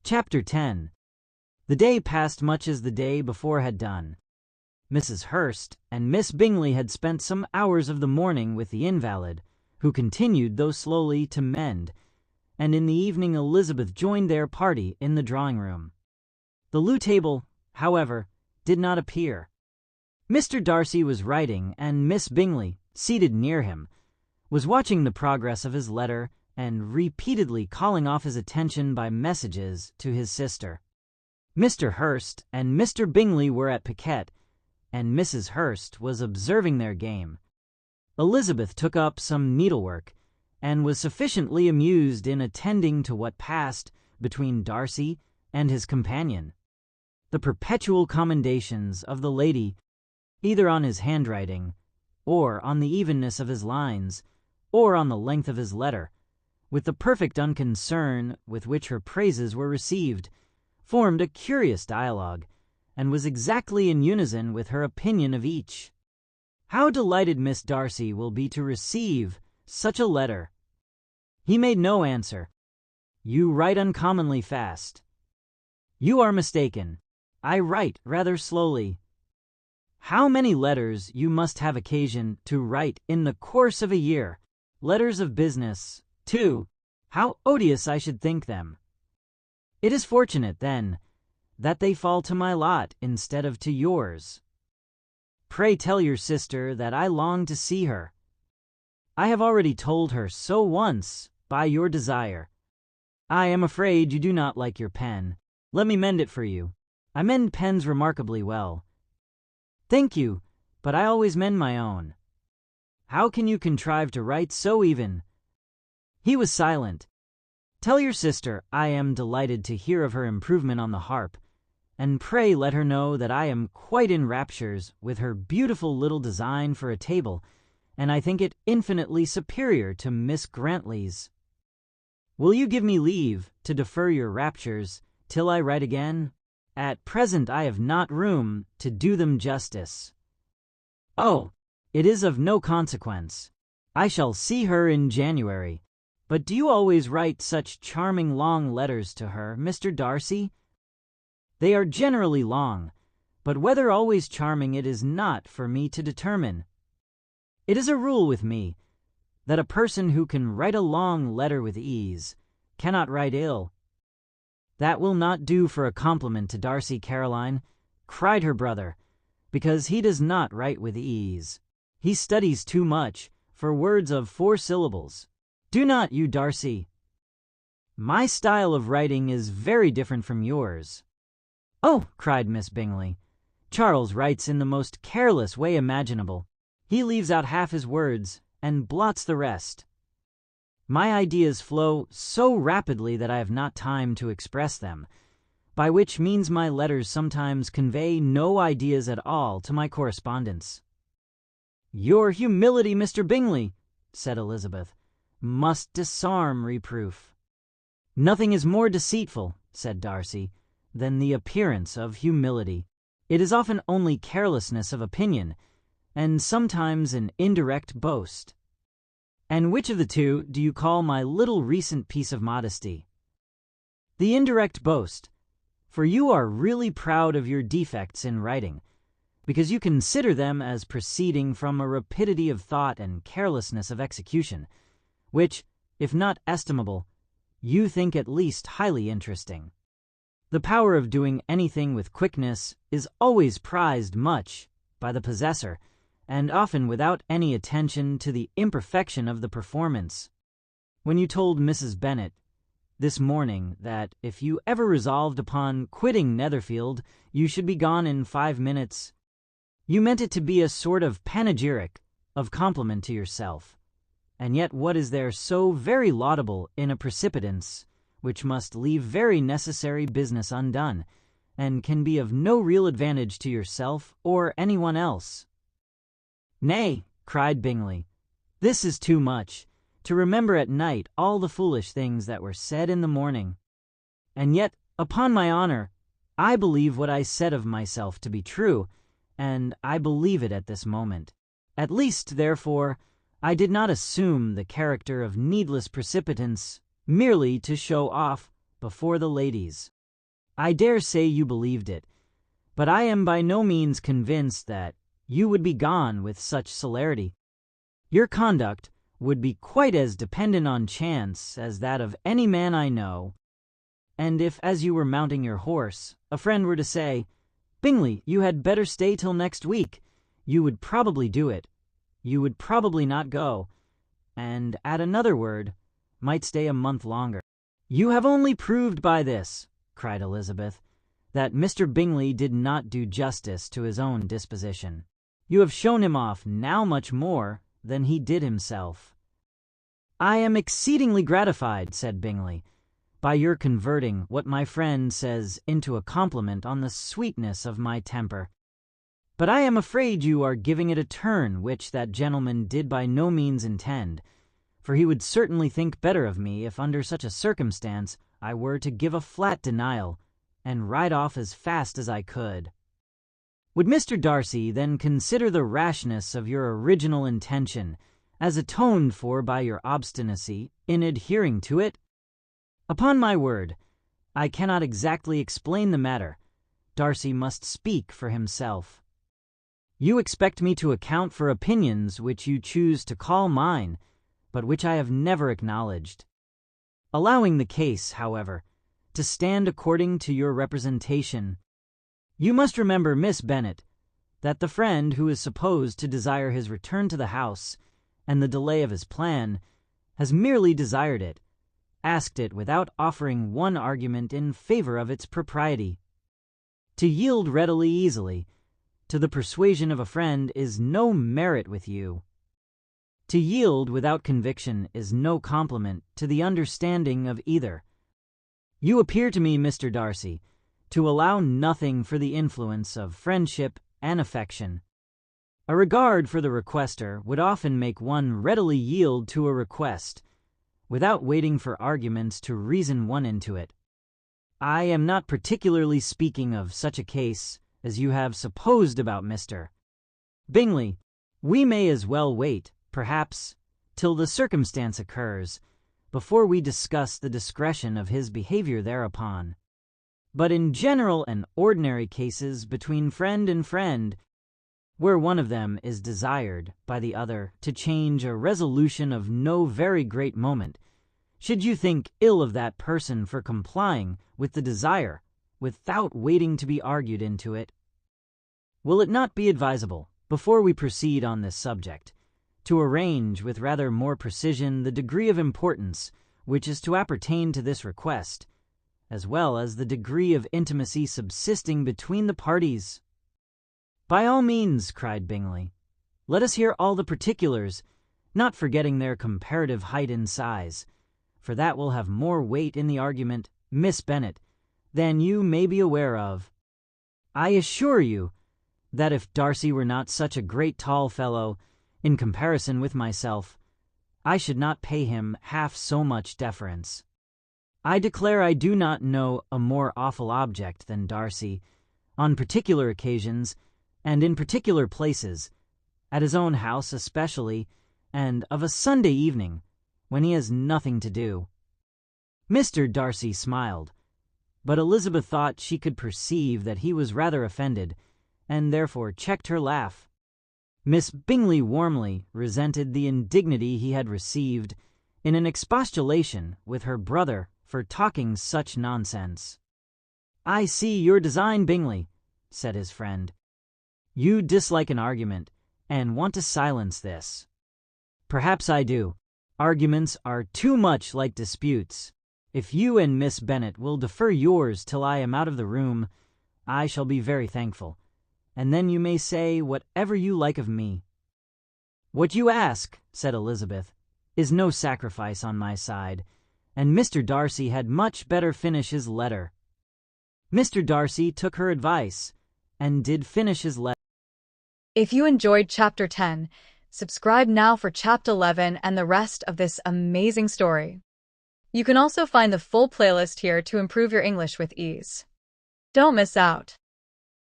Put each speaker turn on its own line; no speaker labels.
Chapter 10. The day passed much as the day before had done. Mrs. Hurst and Miss Bingley had spent some hours of the morning with the invalid, who continued, though slowly, to mend, and in the evening Elizabeth joined their party in the drawing-room. The loo table, however, did not appear. Mr. Darcy was writing, and Miss Bingley, seated near him, was watching the progress of his letter and repeatedly calling off his attention by messages to his sister. Mr. Hurst and Mr. Bingley were at piquet, and Mrs. Hurst was observing their game. Elizabeth took up some needlework, and was sufficiently amused in attending to what passed between Darcy and his companion. The perpetual commendations of the lady, either on his handwriting, or on the evenness of his lines, or on the length of his letter, with the perfect unconcern with which her praises were received, formed a curious dialogue, and was exactly in unison with her opinion of each. How delighted Miss Darcy will be to receive such a letter! He made no answer. You write uncommonly fast. You are mistaken. I write rather slowly. How many letters you must have occasion to write in the course of a year! Letters of business, too. How odious I should think them! It is fortunate, then, that they fall to my lot instead of to yours. Pray tell your sister that I long to see her. I have already told her so once by your desire. I am afraid you do not like your pen. Let me mend it for you. I mend pens remarkably well. Thank you, but I always mend my own. How can you contrive to write so even? He was silent. Tell your sister I am delighted to hear of her improvement on the harp, and pray let her know that I am quite in raptures with her beautiful little design for a table, and I think it infinitely superior to Miss Grantley's. Will you give me leave to defer your raptures till I write again? At present I have not room to do them justice. Oh, it is of no consequence. I shall see her in January. But do you always write such charming long letters to her, Mr. Darcy? They are generally long, but whether always charming it is not for me to determine. It is a rule with me that a person who can write a long letter with ease cannot write ill. That will not do for a compliment to Darcy, Caroline, cried her brother, because he does not write with ease. He studies too much for words of 4 syllables. Do not you, Darcy? My style of writing is very different from yours. Oh, cried Miss Bingley, Charles writes in the most careless way imaginable. He leaves out half his words and blots the rest. My ideas flow so rapidly that I have not time to express them, by which means my letters sometimes convey no ideas at all to my correspondents. Your humility, Mr. Bingley, said Elizabeth, must disarm reproof. Nothing is more deceitful, said Darcy, than the appearance of humility. It is often only carelessness of opinion, and sometimes an indirect boast. And which of the two do you call my little recent piece of modesty? The indirect boast, for you are really proud of your defects in writing, because you consider them as proceeding from a rapidity of thought and carelessness of execution, which, if not estimable, you think at least highly interesting. The power of doing anything with quickness is always prized much by the possessor, and often without any attention to the imperfection of the performance. When you told Mrs. Bennet this morning that if you ever resolved upon quitting Netherfield you should be gone in 5 minutes, you meant it to be a sort of panegyric of compliment to yourself. And yet what is there so very laudable in a precipitance which must leave very necessary business undone, and can be of no real advantage to yourself or anyone else? Nay, cried Bingley, this is too much, to remember at night all the foolish things that were said in the morning. And yet, upon my honour, I believe what I said of myself to be true, and I believe it at this moment. At least, therefore, I did not assume the character of needless precipitance merely to show off before the ladies. I dare say you believed it, but I am by no means convinced that you would be gone with such celerity. Your conduct would be quite as dependent on chance as that of any man I know, and if, as you were mounting your horse, a friend were to say, "Bingley, you had better stay till next week," you would probably do it. You would probably not go, and at another word, might stay a month longer. "You have only proved by this," cried Elizabeth, "that Mr. Bingley did not do justice to his own disposition. You have shown him off now much more than he did himself." "I am exceedingly gratified," said Bingley, "by your converting what my friend says into a compliment on the sweetness of my temper. But I am afraid you are giving it a turn which that gentleman did by no means intend, for he would certainly think better of me if under such a circumstance I were to give a flat denial and ride off as fast as I could. Would Mr. Darcy then consider the rashness of your original intention as atoned for by your obstinacy in adhering to it? Upon my word, I cannot exactly explain the matter. Darcy must speak for himself. You expect me to account for opinions which you choose to call mine, but which I have never acknowledged. Allowing the case, however, to stand according to your representation, you must remember, Miss Bennet, that the friend who is supposed to desire his return to the house and the delay of his plan has merely desired it, asked it without offering one argument in favor of its propriety. To yield readily, easily, to the persuasion of a friend is no merit with you. To yield without conviction is no compliment to the understanding of either. You appear to me, Mr. Darcy, to allow nothing for the influence of friendship and affection. A regard for the requester would often make one readily yield to a request, without waiting for arguments to reason one into it. I am not particularly speaking of such a case as you have supposed about Mr. Bingley. We may as well wait, perhaps, till the circumstance occurs, before we discuss the discretion of his behavior thereupon. But in general and ordinary cases between friend and friend, where one of them is desired by the other to change a resolution of no very great moment, should you think ill of that person for complying with the desire without waiting to be argued into it? Will it not be advisable, before we proceed on this subject, to arrange with rather more precision the degree of importance which is to appertain to this request, as well as the degree of intimacy subsisting between the parties? "By all means," cried Bingley. "Let us hear all the particulars, not forgetting their comparative height and size, for that will have more weight in the argument, Miss Bennet, than you may be aware of. I assure you that if Darcy were not such a great tall fellow, in comparison with myself, I should not pay him half so much deference. I declare I do not know a more awful object than Darcy, on particular occasions, and in particular places, at his own house especially, and of a Sunday evening, when he has nothing to do." Mr. Darcy smiled, but Elizabeth thought she could perceive that he was rather offended, and therefore checked her laugh. Miss Bingley warmly resented the indignity he had received in an expostulation with her brother for talking such nonsense. "I see your design, Bingley," said his friend. "You dislike an argument, and want to silence this. Perhaps I do. Arguments are too much like disputes. If you and Miss Bennet will defer yours till I am out of the room, I shall be very thankful, and then you may say whatever you like of me." "What you ask," said Elizabeth, "is no sacrifice on my side, and Mr. Darcy had much better finish his letter." Mr. Darcy took her advice, and did finish his letter.
If you enjoyed Chapter 10, subscribe now for Chapter 11 and the rest of this amazing story. You can also find the full playlist here to improve your English with ease. Don't miss out.